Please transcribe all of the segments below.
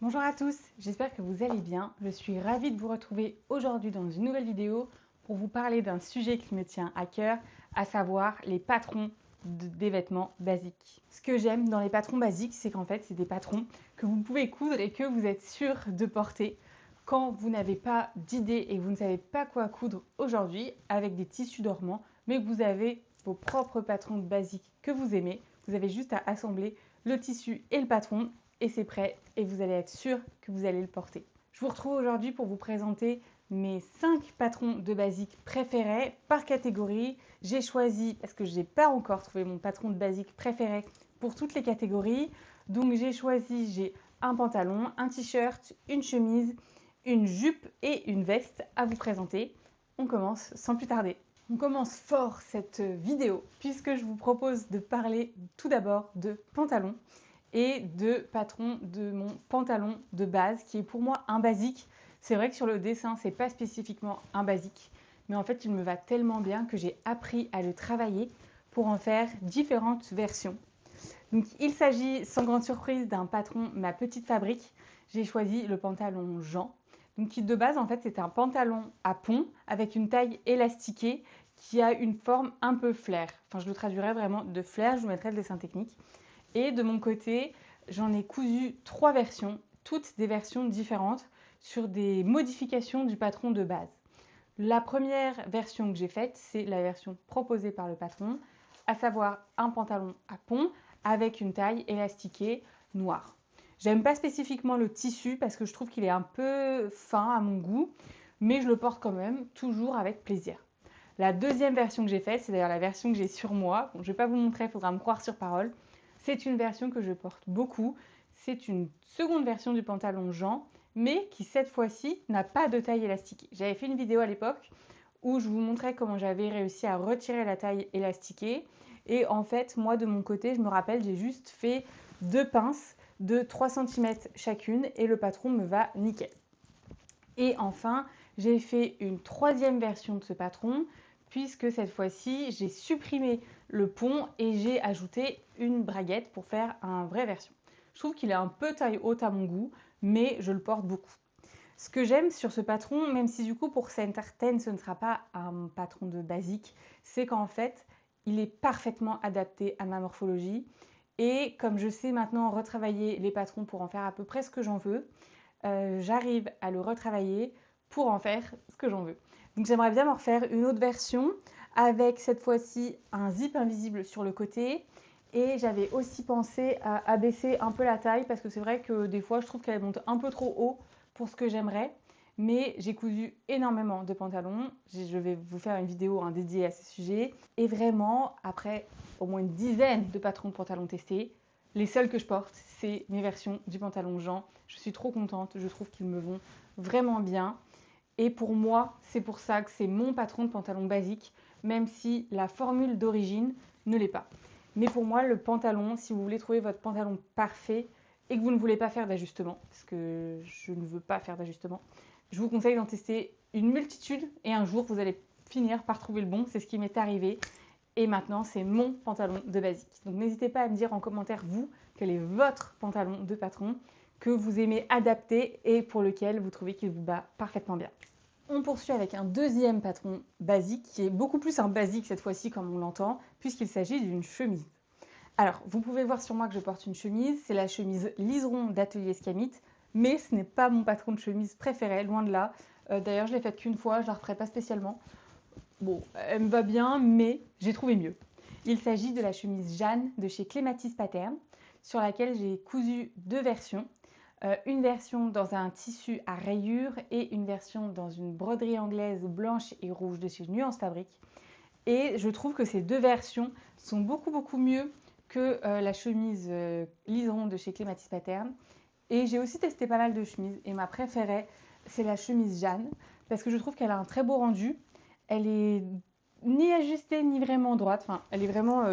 Bonjour à tous, j'espère que vous allez bien. Je suis ravie de vous retrouver aujourd'hui dans une nouvelle vidéo pour vous parler d'un sujet qui me tient à cœur, à savoir les patrons des vêtements basiques. Ce que j'aime dans les patrons basiques, c'est qu'en fait, c'est des patrons que vous pouvez coudre et que vous êtes sûr de porter quand vous n'avez pas d'idée et vous ne savez pas quoi coudre aujourd'hui avec des tissus dormants, mais que vous avez vos propres patrons basiques que vous aimez. Vous avez juste à assembler le tissu et le patron et c'est prêt et vous allez être sûr que vous allez le porter. Je vous retrouve aujourd'hui pour vous présenter mes 5 patrons de basique préférés par catégorie. J'ai choisi, parce que je n'ai pas encore trouvé mon patron de basique préféré pour toutes les catégories, donc j'ai un pantalon, un t-shirt, une chemise, une jupe et une veste à vous présenter. On commence sans plus tarder. On commence fort cette vidéo puisque je vous propose de parler tout d'abord de pantalon et de patron de mon pantalon de base qui est pour moi un basique. C'est vrai que sur le dessin, c'est pas spécifiquement un basique, mais en fait, il me va tellement bien que j'ai appris à le travailler pour en faire différentes versions. Donc, il s'agit sans grande surprise d'un patron Ma Petite Fabrique. J'ai choisi le pantalon Jean. Donc, qui de base, en fait, c'est un pantalon à pont avec une taille élastiquée qui a une forme un peu flair. Enfin, je le traduirais vraiment de flair, je vous mettrai le dessin technique. Et de mon côté, j'en ai cousu 3 versions, toutes des versions différentes sur des modifications du patron de base. La première version que j'ai faite, c'est la version proposée par le patron, à savoir un pantalon à pont avec une taille élastiquée noire. J'aime pas spécifiquement le tissu parce que je trouve qu'il est un peu fin à mon goût, mais je le porte quand même, toujours avec plaisir. La deuxième version que j'ai faite, c'est d'ailleurs la version que j'ai sur moi. Bon, je ne vais pas vous montrer, il faudra me croire sur parole. C'est une version que je porte beaucoup. C'est une seconde version du pantalon Jean, mais qui cette fois-ci n'a pas de taille élastiquée. J'avais fait une vidéo à l'époque où je vous montrais comment j'avais réussi à retirer la taille élastiquée. Et en fait, moi de mon côté, je me rappelle, j'ai juste fait 2 pinces de 3 cm chacune et le patron me va nickel. Et enfin, j'ai fait une troisième version de ce patron puisque cette fois-ci, j'ai supprimé le pont et j'ai ajouté une braguette pour faire une vraie version. Je trouve qu'il est un peu taille haute à mon goût, mais je le porte beaucoup. Ce que j'aime sur ce patron, même si du coup pour certaines ce ne sera pas un patron de basique, c'est qu'en fait, il est parfaitement adapté à ma morphologie. Et comme je sais maintenant retravailler les patrons pour en faire à peu près ce que j'en veux, j'arrive à le retravailler pour en faire ce que j'en veux. Donc j'aimerais bien m'en refaire une autre version avec cette fois-ci un zip invisible sur le côté. Et j'avais aussi pensé à abaisser un peu la taille parce que c'est vrai que des fois je trouve qu'elle monte un peu trop haut pour ce que j'aimerais. Mais j'ai cousu énormément de pantalons. Je vais vous faire une vidéo dédiée à ce sujet. Et vraiment, après au moins une dizaine de patrons de pantalons testés, les seuls que je porte, c'est mes versions du pantalon Jean. Je suis trop contente, je trouve qu'ils me vont vraiment bien. Et pour moi, c'est pour ça que c'est mon patron de pantalon basique, même si la formule d'origine ne l'est pas. Mais pour moi, le pantalon, si vous voulez trouver votre pantalon parfait et que vous ne voulez pas faire d'ajustement, parce que je ne veux pas faire d'ajustement, je vous conseille d'en tester une multitude et un jour, vous allez finir par trouver le bon. C'est ce qui m'est arrivé. Et maintenant, c'est mon pantalon de basique. Donc n'hésitez pas à me dire en commentaire, vous, quel est votre pantalon de patron que vous aimez adapter et pour lequel vous trouvez qu'il vous va parfaitement bien. On poursuit avec un deuxième patron basique qui est beaucoup plus un basique cette fois-ci comme on l'entend, puisqu'il s'agit d'une chemise. Alors, vous pouvez voir sur moi que je porte une chemise, c'est la chemise liseron d'Atelier Scamit, mais ce n'est pas mon patron de chemise préféré, loin de là. D'ailleurs, je l'ai faite qu'une fois, je ne la referai pas spécialement. Bon, elle me va bien, mais j'ai trouvé mieux. Il s'agit de la chemise Jeanne de chez Clématis Pattern, sur laquelle j'ai cousu 2 versions. Une version dans un tissu à rayures et une version dans une broderie anglaise blanche et rouge de chez Nuance Fabrique. Et je trouve que ces 2 versions sont beaucoup mieux que la chemise liseron de chez Clématis Pattern. Et j'ai aussi testé pas mal de chemises et ma préférée, c'est la chemise Jeanne parce que je trouve qu'elle a un très beau rendu. Elle est ni ajustée ni vraiment droite, enfin elle est vraiment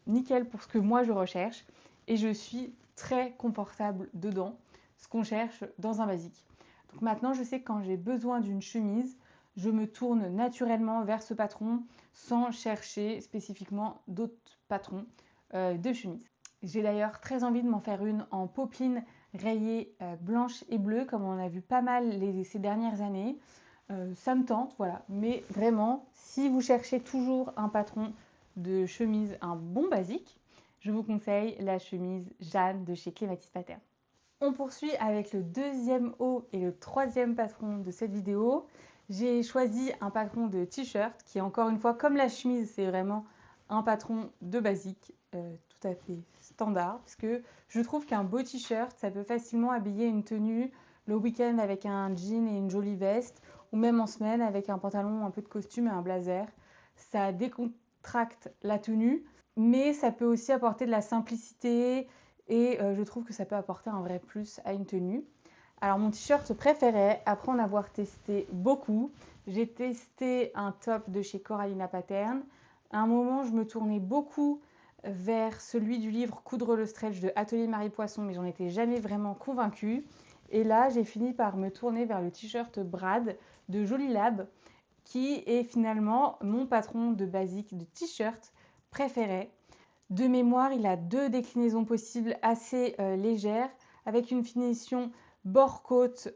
nickel pour ce que moi je recherche et je suis très confortable dedans, ce qu'on cherche dans un basique. Donc maintenant je sais que quand j'ai besoin d'une chemise, je me tourne naturellement vers ce patron sans chercher spécifiquement d'autres patrons de chemises. J'ai d'ailleurs très envie de m'en faire une en popeline rayées blanches et bleues, comme on a vu pas mal ces dernières années. Ça me tente, voilà. Mais vraiment, si vous cherchez toujours un patron de chemise, un bon basique, je vous conseille la chemise Jeanne de chez Clématis Pattern. On poursuit avec le deuxième haut et le troisième patron de cette vidéo. J'ai choisi un patron de t-shirt qui est encore une fois comme la chemise, c'est vraiment un patron de basique tout à fait standard parce que je trouve qu'un beau t-shirt ça peut facilement habiller une tenue le week-end avec un jean et une jolie veste ou même en semaine avec un pantalon, un peu de costume et un blazer. Ça décontracte la tenue mais ça peut aussi apporter de la simplicité et je trouve que ça peut apporter un vrai plus à une tenue. Alors mon t-shirt préféré, après en avoir testé beaucoup, j'ai testé un top de chez Coralina Pattern. À un moment, je me tournais beaucoup vers celui du livre Coudre le stretch de Atelier Marie Poisson, mais j'en étais jamais vraiment convaincue. Et là, j'ai fini par me tourner vers le t-shirt Brad de Jolie Lab, qui est finalement mon patron de basique de t-shirt préféré. De mémoire, il a deux déclinaisons possibles assez légères, avec une finition bord-côte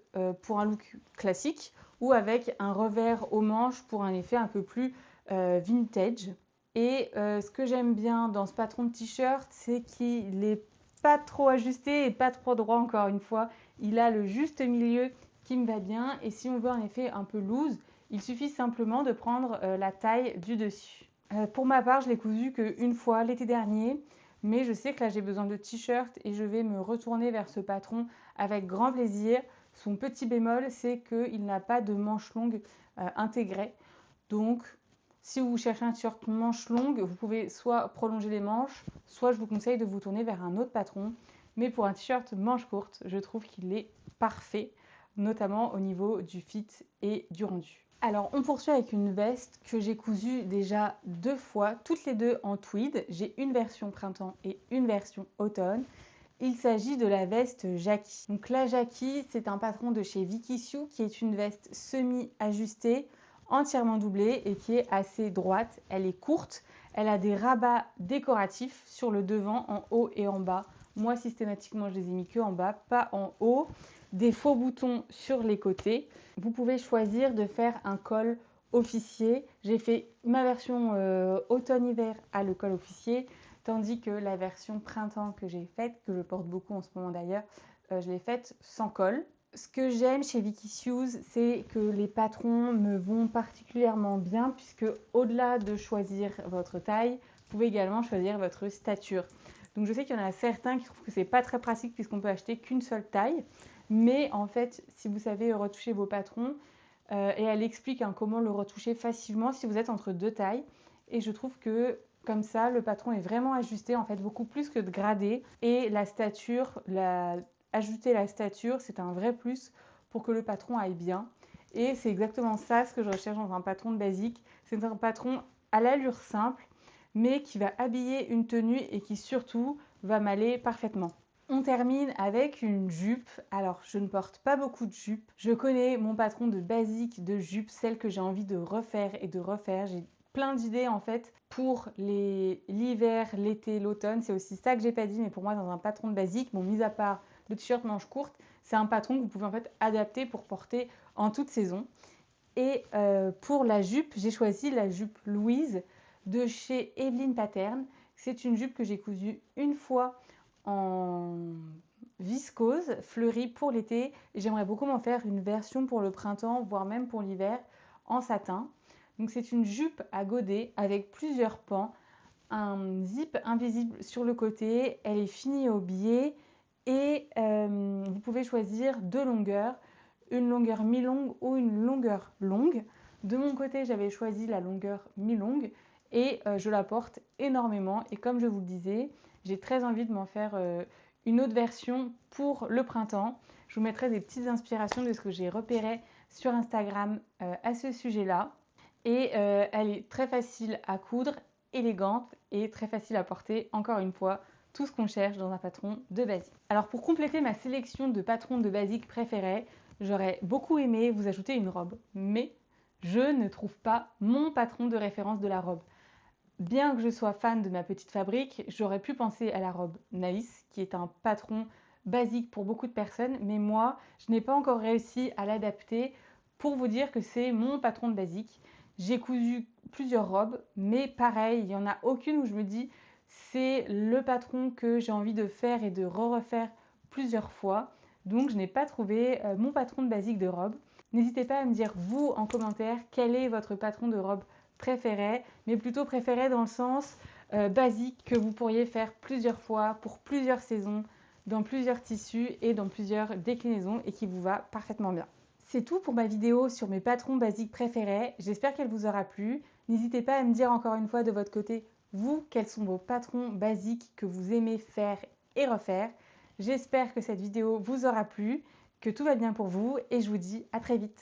pour un look classique ou avec un revers aux manches pour un effet un peu plus vintage. Et ce que j'aime bien dans ce patron de t-shirt, c'est qu'il n'est pas trop ajusté et pas trop droit encore une fois. Il a le juste milieu qui me va bien et si on veut un effet un peu loose, il suffit simplement de prendre la taille du dessus. Pour ma part, je l'ai cousu qu'une fois l'été dernier, mais je sais que là j'ai besoin de t-shirt et je vais me retourner vers ce patron avec grand plaisir. Son petit bémol, c'est qu'il n'a pas de manches longues intégrées. Donc, si vous cherchez un t-shirt manches longues, vous pouvez soit prolonger les manches, soit je vous conseille de vous tourner vers un autre patron. Mais pour un t-shirt manches courtes, je trouve qu'il est parfait, notamment au niveau du fit et du rendu. Alors, on poursuit avec une veste que j'ai cousue déjà deux fois, toutes les deux en tweed. J'ai une version printemps et une version automne. Il s'agit de la veste Jackie. Donc la Jackie, c'est un patron de chez Vicky Sue qui est une veste semi-ajustée, entièrement doublée et qui est assez droite. Elle est courte, elle a des rabats décoratifs sur le devant, en haut et en bas. Moi, systématiquement, je les ai mis que en bas, pas en haut. Des faux boutons sur les côtés. Vous pouvez choisir de faire un col officier. J'ai fait ma version automne-hiver à le col officier, tandis que la version printemps que j'ai faite, que je porte beaucoup en ce moment d'ailleurs, je l'ai faite sans col. Ce que j'aime chez Vicky Shoes, c'est que les patrons me vont particulièrement bien puisque au-delà de choisir votre taille, vous pouvez également choisir votre stature. Donc je sais qu'il y en a certains qui trouvent que c'est pas très pratique puisqu'on peut acheter qu'une seule taille. Mais en fait, si vous savez retoucher vos patrons, et elle explique comment le retoucher facilement si vous êtes entre deux tailles. Et je trouve que comme ça, le patron est vraiment ajusté, en fait, beaucoup plus que de gradé. Et la stature, ajouter la stature, c'est un vrai plus pour que le patron aille bien. Et c'est exactement ça ce que je recherche dans un patron de basique. C'est un patron à l'allure simple, mais qui va habiller une tenue et qui surtout va m'aller parfaitement. On termine avec une jupe. Alors, je ne porte pas beaucoup de jupes. Je connais mon patron de basique de jupe, celle que j'ai envie de refaire et de refaire. J'ai plein d'idées en fait pour l'hiver, l'été, l'automne. C'est aussi ça que j'ai pas dit, mais pour moi, dans un patron de basique, bon, mis à part le t-shirt manche courte, c'est un patron que vous pouvez en fait adapter pour porter en toute saison. Et pour la jupe, j'ai choisi la jupe Louise de chez Evelyn Pattern. C'est une jupe que j'ai cousue une fois en viscose fleurie pour l'été et j'aimerais beaucoup m'en faire une version pour le printemps voire même pour l'hiver en satin. Donc c'est une jupe à godets avec plusieurs pans, un zip invisible sur le côté, elle est finie au biais et vous pouvez choisir deux longueurs, une longueur mi-longue ou une longueur longue. De mon côté, j'avais choisi la longueur mi-longue et je la porte énormément et comme je vous le disais, j'ai très envie de m'en faire une autre version pour le printemps. Je vous mettrai des petites inspirations de ce que j'ai repéré sur Instagram à ce sujet-là. Et elle est très facile à coudre, élégante et très facile à porter. Encore une fois, tout ce qu'on cherche dans un patron de basique. Alors pour compléter ma sélection de patrons de basique préférés, j'aurais beaucoup aimé vous ajouter une robe. Mais je ne trouve pas mon patron de référence de la robe. Bien que je sois fan de ma petite fabrique, j'aurais pu penser à la robe Naïs, qui est un patron basique pour beaucoup de personnes, mais moi, je n'ai pas encore réussi à l'adapter pour vous dire que c'est mon patron de basique. J'ai cousu plusieurs robes, mais pareil, il n'y en a aucune où je me dis c'est le patron que j'ai envie de faire et de refaire plusieurs fois. Donc, je n'ai pas trouvé mon patron de basique de robe. N'hésitez pas à me dire, vous, en commentaire, quel est votre patron de robe préféré, mais plutôt préféré dans le sens basique que vous pourriez faire plusieurs fois pour plusieurs saisons, dans plusieurs tissus et dans plusieurs déclinaisons et qui vous va parfaitement bien. C'est tout pour ma vidéo sur mes patrons basiques préférés. J'espère qu'elle vous aura plu. N'hésitez pas à me dire encore une fois de votre côté, vous, quels sont vos patrons basiques que vous aimez faire et refaire. J'espère que cette vidéo vous aura plu, que tout va bien pour vous et je vous dis à très vite.